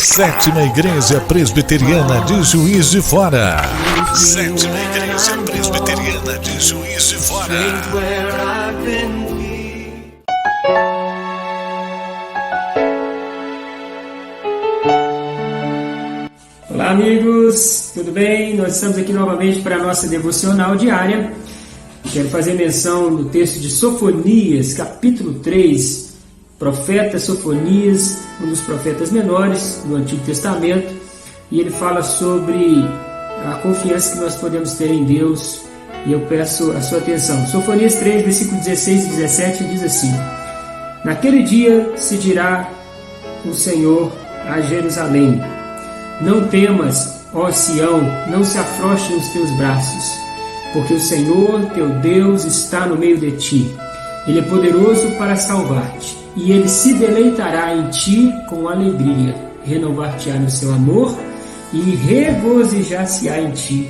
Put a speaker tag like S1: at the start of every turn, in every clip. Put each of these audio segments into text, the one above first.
S1: Sétima Igreja Presbiteriana de Juiz de Fora. Sétima Igreja Presbiteriana de Juiz de Fora.
S2: Olá amigos, tudo bem? Nós estamos aqui novamente para a nossa devocional diária. Quero fazer menção do texto de Sofonias, capítulo 3. Profeta Sofonias, um dos profetas menores do Antigo Testamento, e ele fala sobre a confiança que nós podemos ter em Deus, e eu peço a sua atenção. Sofonias 3, versículo 16 e 17 diz assim: Naquele dia se dirá o Senhor a Jerusalém: Não temas, ó Sião, não se afrouxem os teus braços, porque o Senhor teu Deus está no meio de ti. Ele é poderoso para salvar-te, e Ele se deleitará em ti com alegria, renovar-te-á no seu amor e regozijar-se-á em ti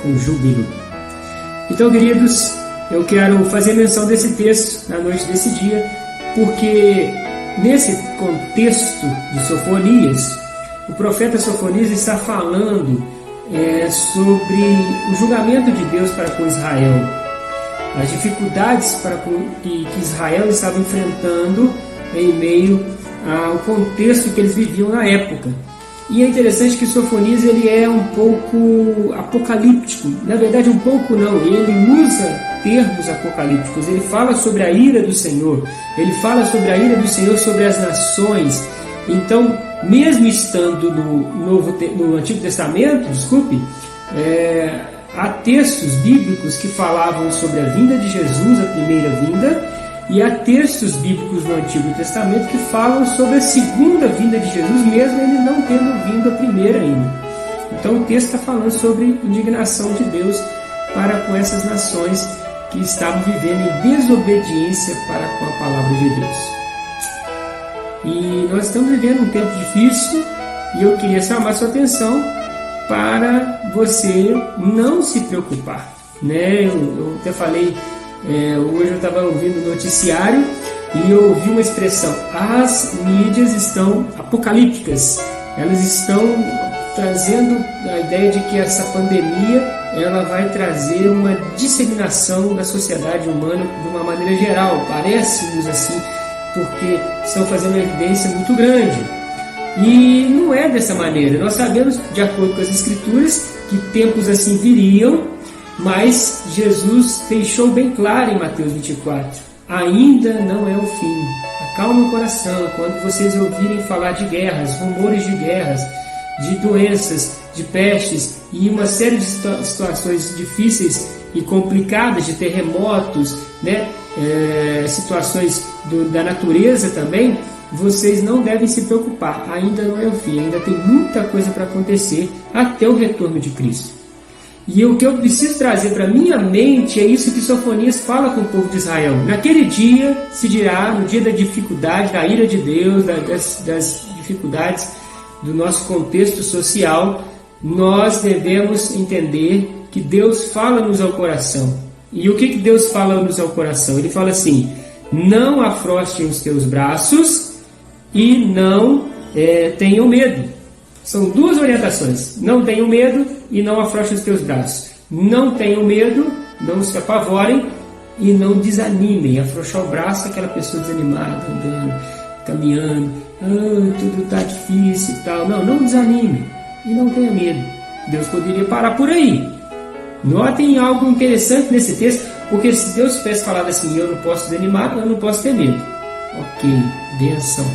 S2: com júbilo. Então, queridos, eu quero fazer menção desse texto na noite desse dia, porque nesse contexto de Sofonias, o profeta Sofonias está falando sobre o julgamento de Deus para com Israel, as dificuldades que Israel estava enfrentando em meio ao contexto que eles viviam na época. E é interessante que Sofonias ele é um pouco apocalíptico, na verdade um pouco não, ele usa termos apocalípticos, ele fala sobre a ira do Senhor, ele fala sobre a ira do Senhor sobre as nações. Então, mesmo estando no Antigo Testamento, há textos bíblicos que falavam sobre a vinda de Jesus, a primeira vinda, e há textos bíblicos no Antigo Testamento que falam sobre a segunda vinda de Jesus, mesmo ele não tendo vindo a primeira ainda. Então o texto está falando sobre indignação de Deus para com essas nações que estavam vivendo em desobediência para com a palavra de Deus. E nós estamos vivendo um tempo difícil, e eu queria chamar a sua atenção para você não se preocupar, né? Eu até falei, hoje eu estava ouvindo o noticiário e eu ouvi uma expressão: as mídias estão apocalípticas, elas estão trazendo a ideia de que essa pandemia ela vai trazer uma disseminação da sociedade humana de uma maneira geral, parece-nos assim, porque estão fazendo uma evidência muito grande. E não é dessa maneira. Nós sabemos, de acordo com as Escrituras, que tempos assim viriam, mas Jesus deixou bem claro em Mateus 24: ainda não é o fim. Acalme o coração quando vocês ouvirem falar de guerras, rumores de guerras, de doenças, de pestes e uma série de situações difíceis e complicadas, de terremotos, né? Situações da natureza também. Vocês não devem se preocupar, ainda não é o fim, ainda tem muita coisa para acontecer até o retorno de Cristo. E o que eu preciso trazer para minha mente é isso que Sofonias fala com o povo de Israel. Naquele dia se dirá, no dia da dificuldade, da ira de Deus, das dificuldades do nosso contexto social, nós devemos entender que Deus fala-nos ao coração. E o que Deus fala-nos ao coração? Ele fala assim: não afrouxem os teus braços e não tenham medo. São duas orientações: não tenham medo e não afrouxem os teus braços. Não tenham medo, não se apavorem e não desanimem. Afrouxar o braço é aquela pessoa desanimada, andando, caminhando, tudo está difícil e tal. Não desanime e não tenha medo. Deus poderia parar por aí. Notem algo interessante nesse texto, porque se Deus tivesse falado assim: eu não posso desanimar, eu não posso ter medo. Ok, benção.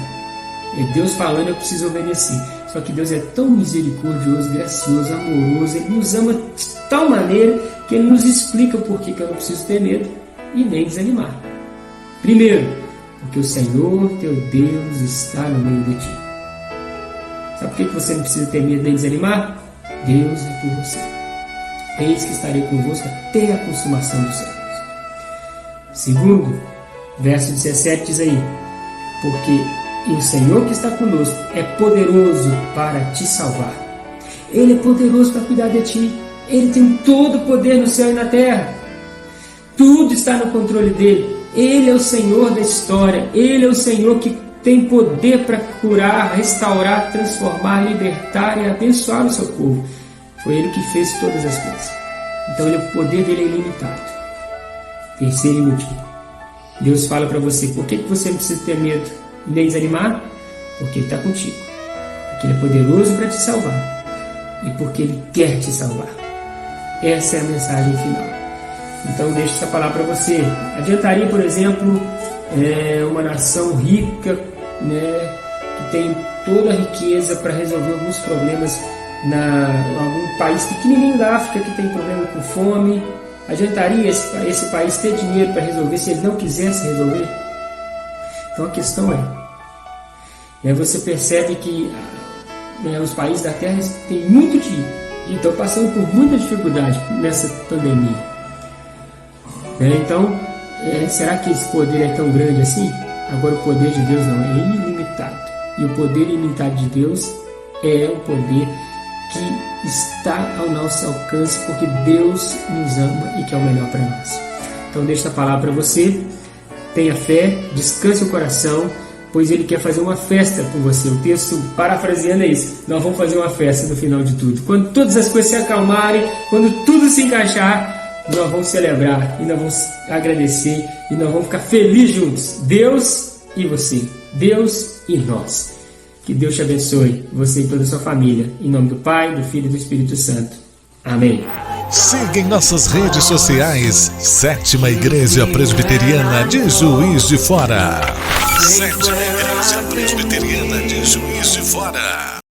S2: É Deus falando, eu preciso obedecer. Só que Deus é tão misericordioso, gracioso, amoroso, Ele nos ama de tal maneira que Ele nos explica o porquê que eu não preciso ter medo e nem desanimar. Primeiro, porque o Senhor teu Deus está no meio de ti. Sabe por que você não precisa ter medo nem desanimar? Deus é por você. Eis que estarei convosco até a consumação dos séculos. Segundo, verso 17 diz aí: porque o Senhor que está conosco é poderoso para te salvar. Ele é poderoso para cuidar de ti. Ele tem todo o poder no céu e na terra. Tudo está no controle dele. Ele é o Senhor da história. Ele é o Senhor que tem poder para curar, restaurar, transformar, libertar e abençoar o seu povo. Foi Ele que fez todas as coisas. Então o poder dele é ilimitado. Terceiro motivo. Deus fala para você, por que você não precisa ter medo e nem desanimar? Porque Ele está contigo. Porque Ele é poderoso para te salvar. E porque Ele quer te salvar. Essa é a mensagem final. Então deixo essa palavra para você. Adiantaria, por exemplo, uma nação rica, né, que tem toda a riqueza para resolver alguns problemas em algum país pequenininho da África que tem problema com fome. Adiantaria esse país ter dinheiro para resolver se ele não quisesse resolver? Então a questão você percebe que os países da Terra têm muito dinheiro e estão passando por muita dificuldade nessa pandemia. Então, será que esse poder é tão grande assim? Agora o poder de Deus não, é ilimitado. E o poder ilimitado de Deus é o poder que está ao nosso alcance, porque Deus nos ama e quer o melhor para nós. Então deixo essa palavra para você. Tenha fé, descanse o coração, pois Ele quer fazer uma festa com você. O texto parafraseando é isso: nós vamos fazer uma festa no final de tudo. Quando todas as coisas se acalmarem, quando tudo se encaixar, nós vamos celebrar e nós vamos agradecer e nós vamos ficar felizes juntos. Deus e você, Deus e nós. Que Deus te abençoe, você e toda a sua família. Em nome do Pai, do Filho e do Espírito Santo. Amém.
S1: Siga em nossas redes sociais, Sétima Igreja Presbiteriana de Juiz de Fora. Sétima Igreja Presbiteriana de Juiz de Fora.